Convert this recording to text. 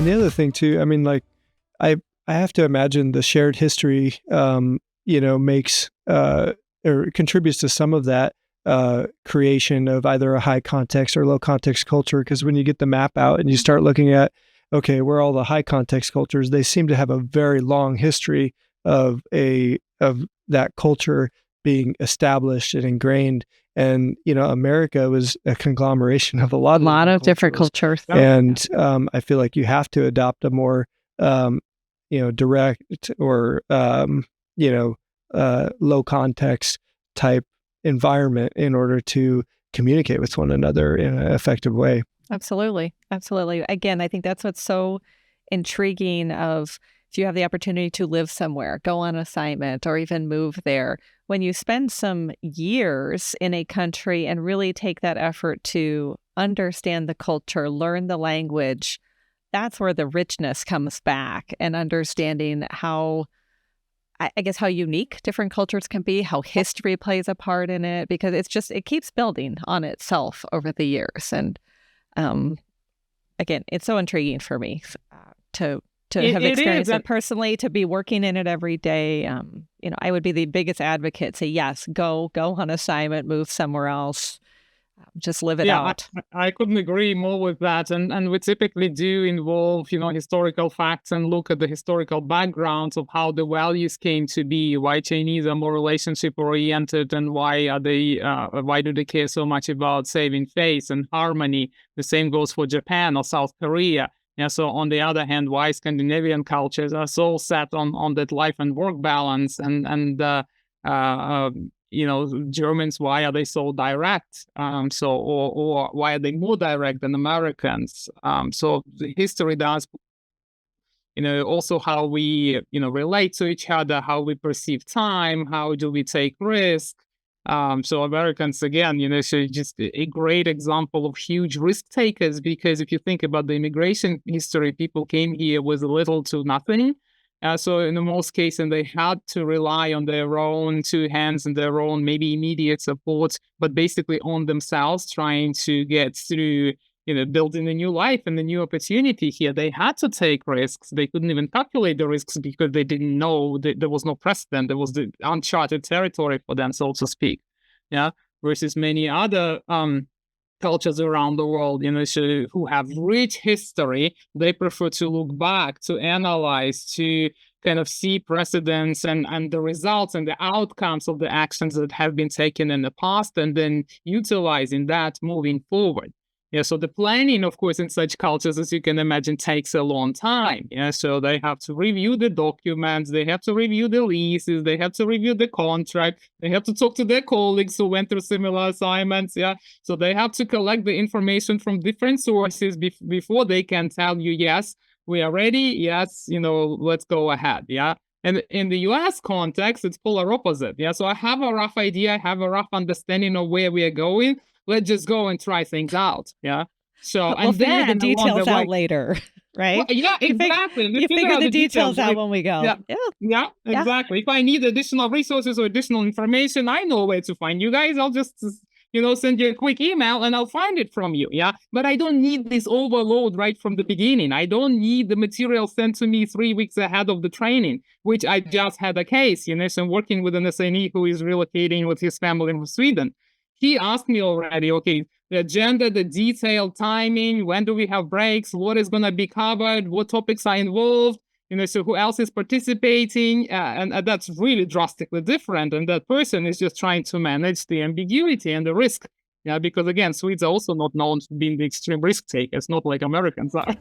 And the other thing too, I mean, like, I have to imagine the shared history, makes or contributes to some of that creation of either a high context or low context culture. Because when you get the map out and you start looking at, okay, where all the high context cultures, they seem to have a very long history of that culture being established and ingrained. And, America was a conglomeration of a lot of different cultures. And I feel like you have to adopt a more, direct or, low context type environment in order to communicate with one another in an effective way. Absolutely. Absolutely. Again, I think that's what's so intriguing of if you have the opportunity to live somewhere, go on assignment, or even move there, when you spend some years in a country and really take that effort to understand the culture, learn the language, that's where the richness comes back, and understanding how, I guess, how unique different cultures can be, how history plays a part in it, because it keeps building on itself over the years. And again, it's so intriguing for me to have experienced it personally, to be working in it every day. I would be the biggest advocate, say, yes, go on assignment, move somewhere else, just live it out. I couldn't agree more with that. And we typically do involve, historical facts and look at the historical backgrounds of how the values came to be, why Chinese are more relationship oriented, and why do they care so much about saving face and harmony. The same goes for Japan or South Korea. Yeah, so on the other hand, why Scandinavian cultures are so set on that life and work balance, and Germans, why are they so direct? Or why are they more direct than Americans? So the history does, also how we, relate to each other, how we perceive time, how do we take risks. So Americans, again, so just a great example of huge risk takers, because if you think about the immigration history, people came here with little to nothing. So in the most cases, they had to rely on their own two hands and their own maybe immediate support, but basically on themselves, trying to get through, building a new life and a new opportunity here. They had to take risks. They couldn't even calculate the risks because they didn't know that there was no precedent. There was the uncharted territory for them, so to speak. Yeah. Versus many other cultures around the world, who have rich history, they prefer to look back, to analyze, to kind of see precedents and the results and the outcomes of the actions that have been taken in the past, and then utilizing that moving forward. Yeah, so the planning, of course, in such cultures, as you can imagine, takes a long time. Yeah, so they have to review the documents, they have to review the leases, they have to review the contract, they have to talk to their colleagues who went through similar assignments. Yeah, so they have to collect the information from different sources before they can tell you, yes, we are ready. Yes, let's go ahead. Yeah. And in the US context, it's polar opposite. Yeah, so I have a rough idea, I have a rough understanding of where we are going. Let's just go and try things out. Yeah. So we'll figure the details out later, right? Well, yeah, exactly. You figure the details out when we go. Yeah, exactly. If I need additional resources or additional information, I know where to find you guys. I'll just, send you a quick email and I'll find it from you. Yeah. But I don't need this overload right from the beginning. I don't need the material sent to me 3 weeks ahead of the training, which I just had a case. So I'm working with an assignee who is relocating with his family from Sweden. He asked me already, okay, the agenda, the detailed timing, when do we have breaks, what is going to be covered, what topics are involved, so who else is participating, and that's really drastically different. And that person is just trying to manage the ambiguity and the risk. Yeah, because again, Swedes are also not known for being the extreme risk takers, not like Americans are.